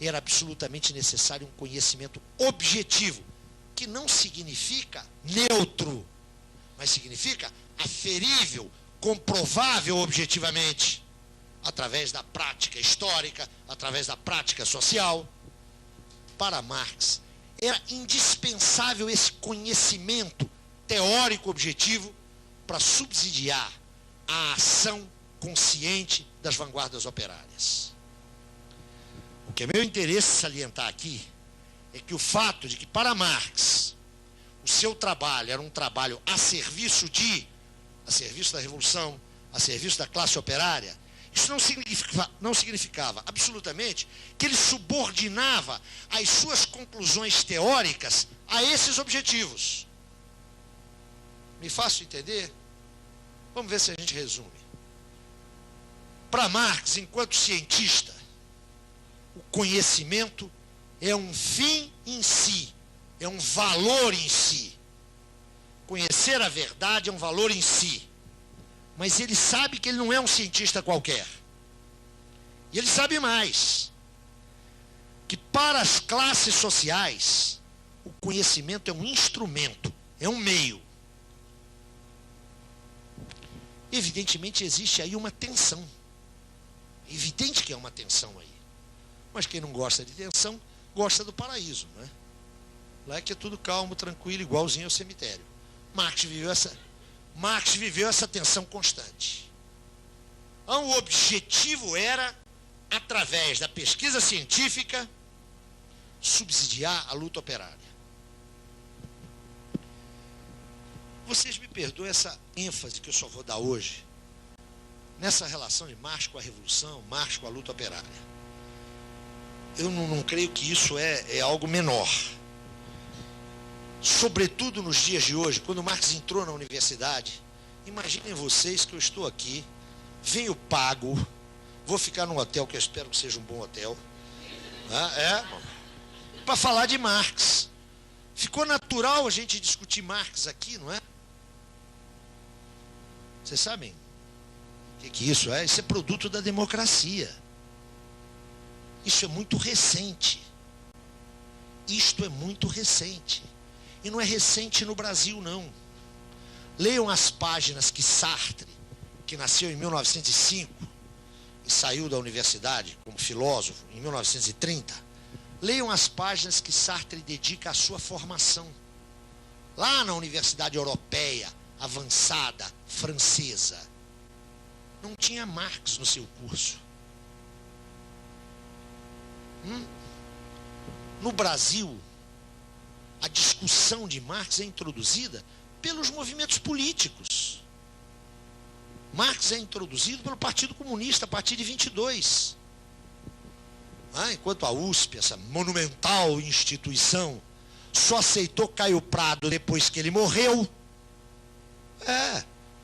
era absolutamente necessário um conhecimento objetivo, que não significa neutro, mas significa aferível, comprovável objetivamente, através da prática histórica, através da prática social. Para Marx, era indispensável esse conhecimento teórico objetivo para subsidiar a ação consciente das vanguardas operárias. O que é meu interesse salientar aqui é que o fato de que, para Marx, o seu trabalho era um trabalho a serviço da revolução, a serviço da classe operária, isso não significava absolutamente que ele subordinava as suas conclusões teóricas a esses objetivos. Me faço entender? Vamos ver se a gente resume. Para Marx, enquanto cientista, o conhecimento é um fim em si, é um valor em si. Conhecer a verdade é um valor em si. Mas ele sabe que ele não é um cientista qualquer. E ele sabe mais. Que para as classes sociais, o conhecimento é um instrumento, é um meio. Evidentemente existe aí uma tensão. É evidente que é uma tensão aí. Mas quem não gosta de tensão, gosta do paraíso, não é? Lá é que é tudo calmo, tranquilo, igualzinho ao cemitério. Marx viveu essa tensão constante. Então, o objetivo era, através da pesquisa científica, subsidiar a luta operária. Vocês me perdoem essa ênfase que eu só vou dar hoje, nessa relação de Marx com a revolução, Marx com a luta operária. Eu não creio que isso é algo menor. Sobretudo nos dias de hoje, quando Marx entrou na universidade, imaginem vocês que eu estou aqui, venho pago, vou ficar num hotel que eu espero que seja um bom hotel, para falar de Marx. Ficou natural a gente discutir Marx aqui, não é? Vocês sabem o que isso é? Isso é produto da democracia. Isso é muito recente. Isto é muito recente. E não é recente no Brasil, não. Leiam as páginas que Sartre, que nasceu em 1905 e saiu da universidade como filósofo em 1930, leiam as páginas que Sartre dedica à sua formação. Lá na Universidade Europeia, avançada, francesa, não tinha Marx no seu curso. No Brasil, a discussão de Marx é introduzida pelos movimentos políticos. Marx é introduzido pelo Partido Comunista a partir de 22. Enquanto a USP, essa monumental instituição, só aceitou Caio Prado depois que ele morreu.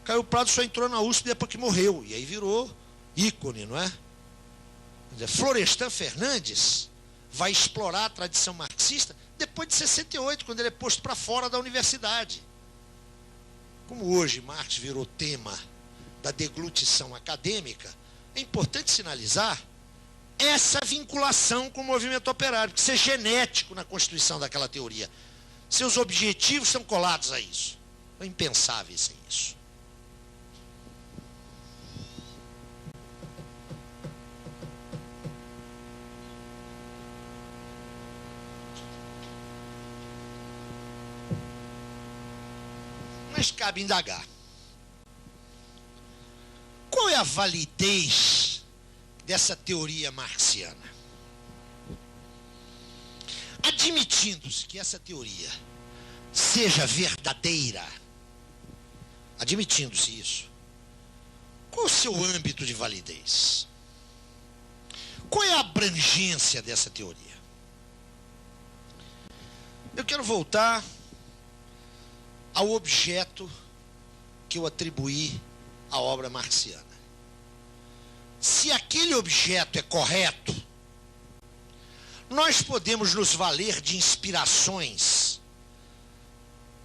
Caio Prado só entrou na USP depois que morreu. E aí virou ícone, não é? Florestan Fernandes vai explorar a tradição marxista depois de 68, quando ele é posto para fora da universidade. Como hoje Marx virou tema da deglutição acadêmica, é importante sinalizar essa vinculação com o movimento operário, porque isso é genético na constituição daquela teoria. Seus objetivos estão colados a isso. É impensável sem isso. Mas cabe indagar. Qual é a validez dessa teoria marxiana? Admitindo-se que essa teoria seja verdadeira, admitindo-se isso, qual o seu âmbito de validez? Qual é a abrangência dessa teoria? Eu quero voltar ao objeto que eu atribuí à obra marxiana. Se aquele objeto é correto, nós podemos nos valer de inspirações,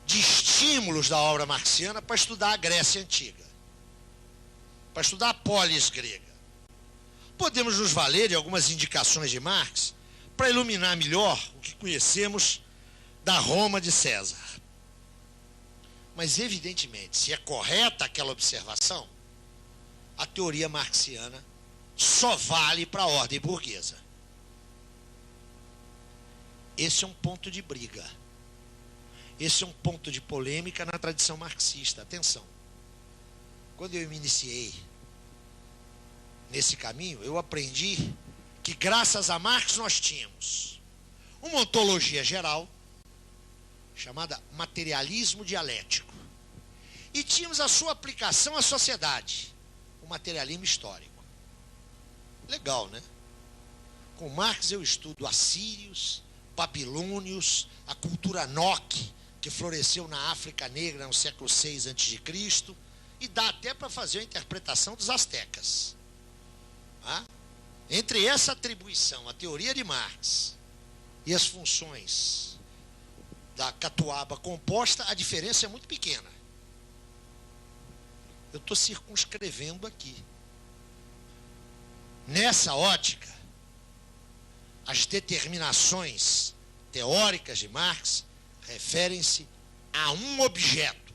de estímulos da obra marxiana para estudar a Grécia Antiga, para estudar a polis grega. Podemos nos valer de algumas indicações de Marx para iluminar melhor o que conhecemos da Roma de César. Mas, evidentemente, se é correta aquela observação, a teoria marxiana só vale para a ordem burguesa. Esse é um ponto de briga. Esse é um ponto de polêmica na tradição marxista. Atenção. Quando eu me iniciei nesse caminho, eu aprendi que, graças a Marx, nós tínhamos uma ontologia geral, chamada materialismo dialético. E tínhamos a sua aplicação à sociedade, o materialismo histórico. Legal, né? Com Marx eu estudo assírios, babilônios, a cultura Noque, que floresceu na África Negra no século VI a.C., e dá até para fazer a interpretação dos astecas. Entre essa atribuição, a teoria de Marx, e as funções da catuaba composta, a diferença é muito pequena. Eu estou circunscrevendo aqui. Nessa ótica, as determinações teóricas de Marx referem-se a um objeto.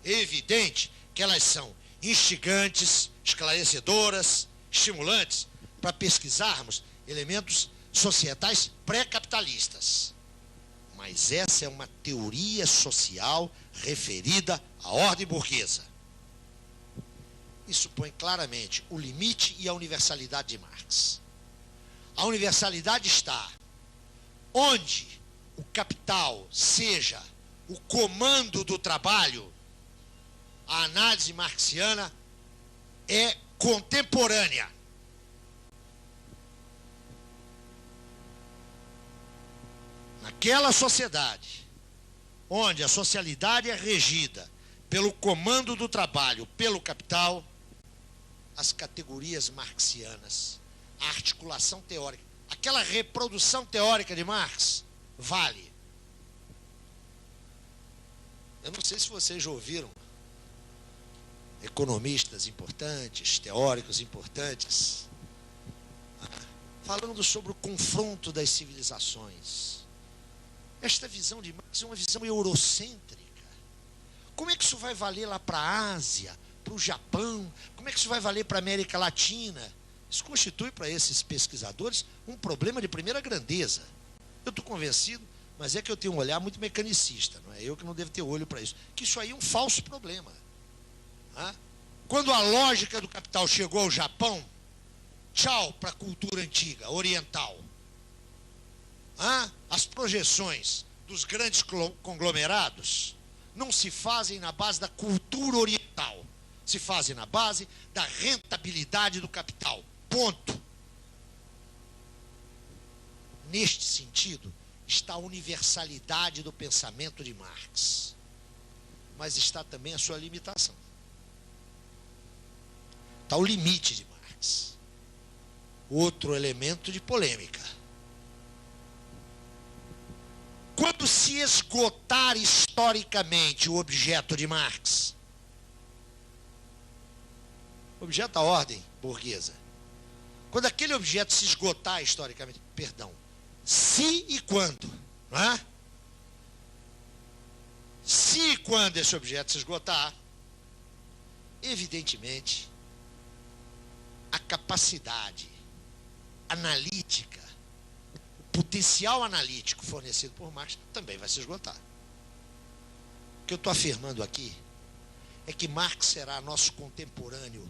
É evidente que elas são instigantes, esclarecedoras, estimulantes para pesquisarmos elementos societais pré-capitalistas. Mas essa é uma teoria social referida à ordem burguesa. Isso põe claramente o limite e a universalidade de Marx. A universalidade está onde o capital seja o comando do trabalho. A análise marxiana é contemporânea. Naquela sociedade onde a socialidade é regida pelo comando do trabalho, pelo capital, as categorias marxianas, a articulação teórica, aquela reprodução teórica de Marx, vale. Eu não sei se vocês já ouviram economistas importantes, teóricos importantes, falando sobre o confronto das civilizações. Esta visão de Marx é uma visão eurocêntrica, Como é que isso vai valer lá para a Ásia, para o Japão? Como é que isso vai valer para a América Latina? Isso constitui para esses pesquisadores um problema de primeira grandeza. Eu estou convencido, mas é que eu tenho um olhar muito mecanicista, não é? Eu que não devo ter olho para isso. Que isso aí é um falso problema. Tá? Quando a lógica do capital chegou ao Japão, tchau para a cultura antiga, oriental. As projeções dos grandes conglomerados não se fazem na base da cultura oriental, se fazem na base da rentabilidade do capital. Ponto. Neste sentido, está a universalidade do pensamento de Marx, mas está também a sua limitação. Está o limite de Marx. Outro elemento de polêmica. Quando se esgotar historicamente o objeto de Marx, objeto da ordem burguesa, quando aquele objeto se esgotar historicamente, se e quando, não é? Se e quando esse objeto se esgotar, evidentemente, a capacidade analítica, o potencial analítico fornecido por Marx também vai se esgotar. O que eu estou afirmando aqui é que Marx será nosso contemporâneo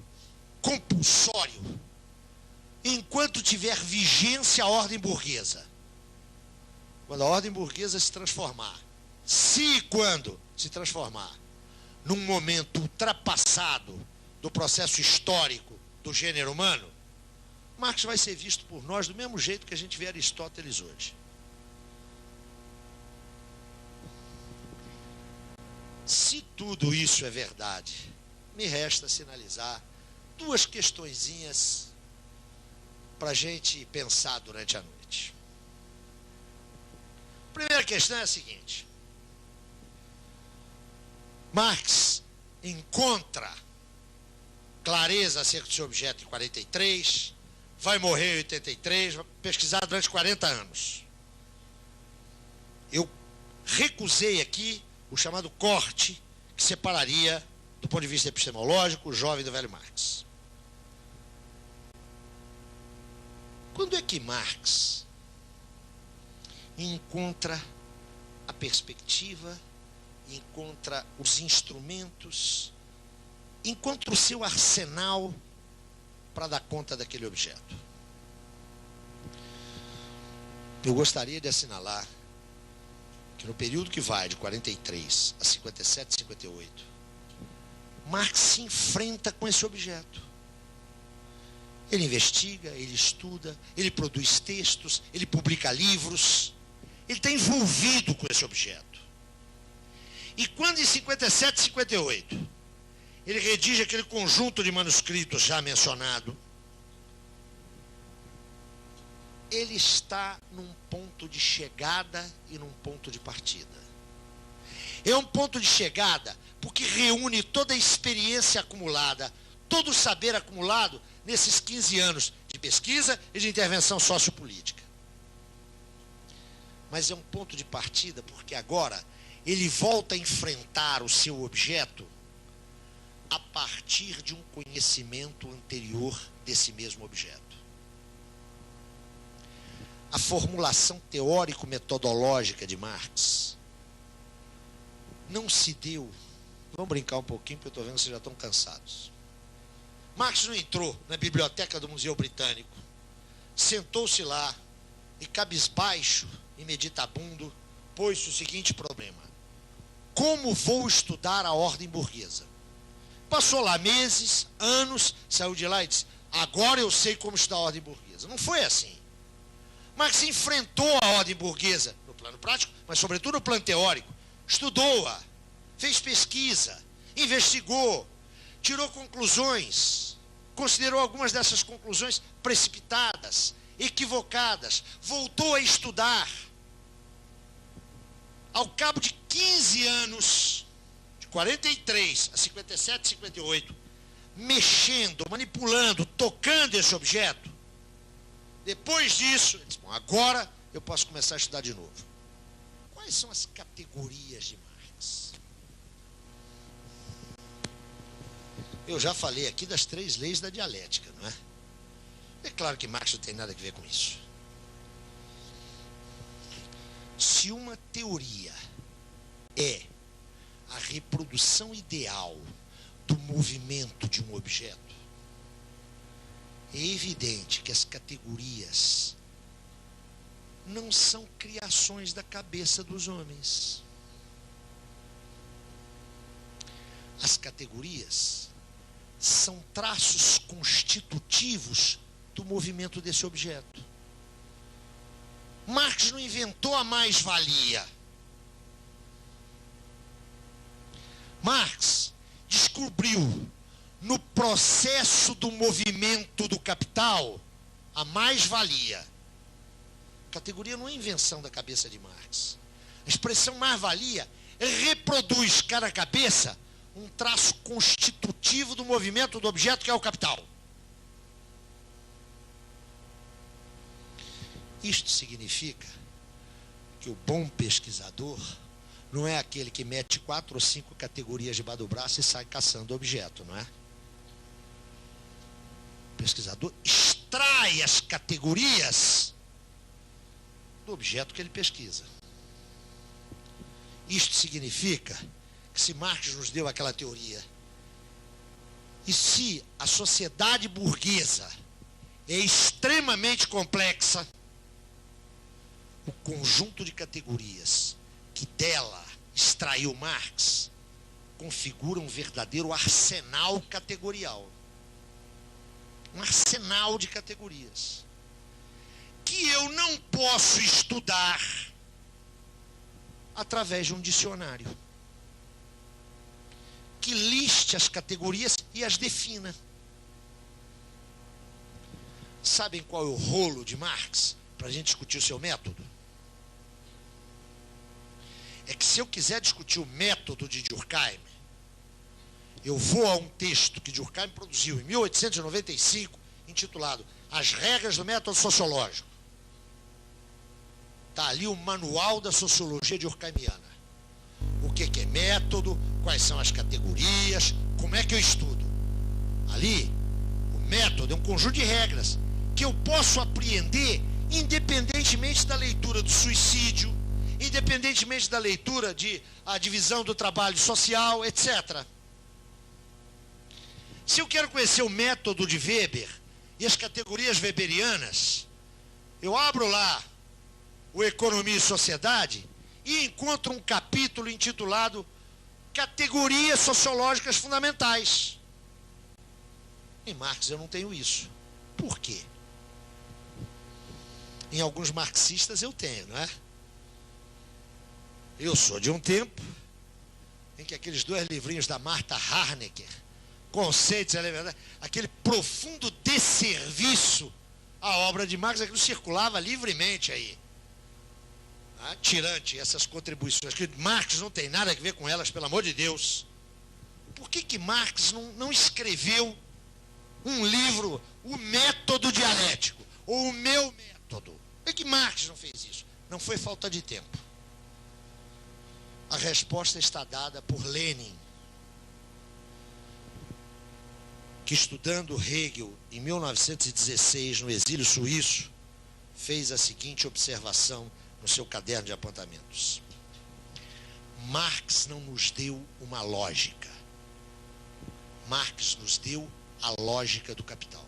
compulsório enquanto tiver vigência a ordem burguesa. Quando a ordem burguesa se transformar, se e quando se transformar num momento ultrapassado do processo histórico do gênero humano, Marx vai ser visto por nós do mesmo jeito que a gente vê Aristóteles hoje. Se tudo isso é verdade, me resta sinalizar duas questõezinhas para a gente pensar durante a noite. A primeira questão é a seguinte: Marx encontra clareza acerca do seu objeto em 43, vai morrer em 83, vai pesquisar durante 40 anos. Eu recusei aqui o chamado corte que separaria, do ponto de vista epistemológico, o jovem do velho Marx. Quando é que Marx encontra a perspectiva, encontra os instrumentos, encontra o seu arsenal para dar conta daquele objeto? Eu gostaria de assinalar que no período que vai de 43 a 57, 58, Marx se enfrenta com esse objeto. Ele investiga, ele estuda, ele produz textos, ele publica livros, ele está envolvido com esse objeto. E quando em 57, 58, ele redige aquele conjunto de manuscritos já mencionado, ele está num ponto de chegada e num ponto de partida. É um ponto de chegada porque reúne toda a experiência acumulada, todo o saber acumulado nesses 15 anos de pesquisa e de intervenção sociopolítica. Mas é um ponto de partida porque agora ele volta a enfrentar o seu objeto a partir de um conhecimento anterior desse mesmo objeto. A formulação teórico-metodológica de Marx não se deu. Vamos brincar um pouquinho, porque eu estou vendo que vocês já estão cansados. Marx não entrou na biblioteca do Museu Britânico, sentou-se lá e, cabisbaixo e meditabundo, pôs-se o seguinte problema: como vou estudar a ordem burguesa? Passou lá meses, anos, saiu de lá e disse: agora eu sei como estudar a ordem burguesa. Não foi assim. Marx enfrentou a ordem burguesa no plano prático, mas sobretudo no plano teórico. Estudou-a, fez pesquisa, investigou, tirou conclusões, considerou algumas dessas conclusões precipitadas, equivocadas, voltou a estudar. Ao cabo de 15 anos, de 43 a 57, 58, mexendo, manipulando, tocando esse objeto, depois disso, ele disse: bom, agora eu posso começar a estudar de novo. Quais são as categorias de Marx? Eu já falei aqui das 3 leis da dialética, não é? É claro que Marx não tem nada a ver com isso. Se uma teoria é a reprodução ideal do movimento de um objeto, é evidente que as categorias não são criações da cabeça dos homens. As categorias são traços constitutivos do movimento desse objeto. Marx não inventou a mais-valia. Marx descobriu no processo do movimento do capital a mais-valia. Categoria não é invenção da cabeça de Marx. A expressão mais-valia reproduz cada cabeça um traço constitutivo do movimento do objeto, que é o capital. Isto significa que o bom pesquisador não é aquele que mete 4 ou 5 categorias debaixo do braço e sai caçando objeto, não é? O pesquisador extrai as categorias do objeto que ele pesquisa. Isto significa que se Marx nos deu aquela teoria, e se a sociedade burguesa é extremamente complexa, o conjunto de categorias que dela extraiu Marx configura um verdadeiro arsenal categorial. Um arsenal de categorias que eu não posso estudar através de um dicionário que liste as categorias e as defina. Sabem qual é o rolo de Marx para a gente discutir o seu método? É que se eu quiser discutir o método de Durkheim, eu vou a um texto que Durkheim produziu em 1895, intitulado As Regras do Método Sociológico. Está ali o manual da sociologia durkheimiana. O que é método, quais são as categorias, como é que eu estudo. Ali, o método é um conjunto de regras que eu posso apreender independentemente da leitura do suicídio, independentemente da leitura de a divisão do trabalho social, etc. Se eu quero conhecer o método de Weber e as categorias weberianas, eu abro lá o Economia e Sociedade e encontro um capítulo intitulado Categorias Sociológicas Fundamentais. Em Marx eu não tenho isso. Por quê? Em alguns marxistas eu tenho, não é? Eu sou de um tempo em que aqueles 2 livrinhos da Martha Harnecker, Conceitos Elementares, aquele profundo desserviço à obra de Marx, aquilo circulava livremente aí. Tirante essas contribuições, que Marx não tem nada a ver com elas, pelo amor de Deus. Por que Marx não escreveu um livro, O Método Dialético, ou O Meu Método? Por que Marx não fez isso? Não foi falta de tempo. A resposta está dada por Lenin, que estudando Hegel em 1916 no exílio suíço, fez a seguinte observação no seu caderno de apontamentos: Marx não nos deu uma lógica. Marx nos deu a lógica do capital.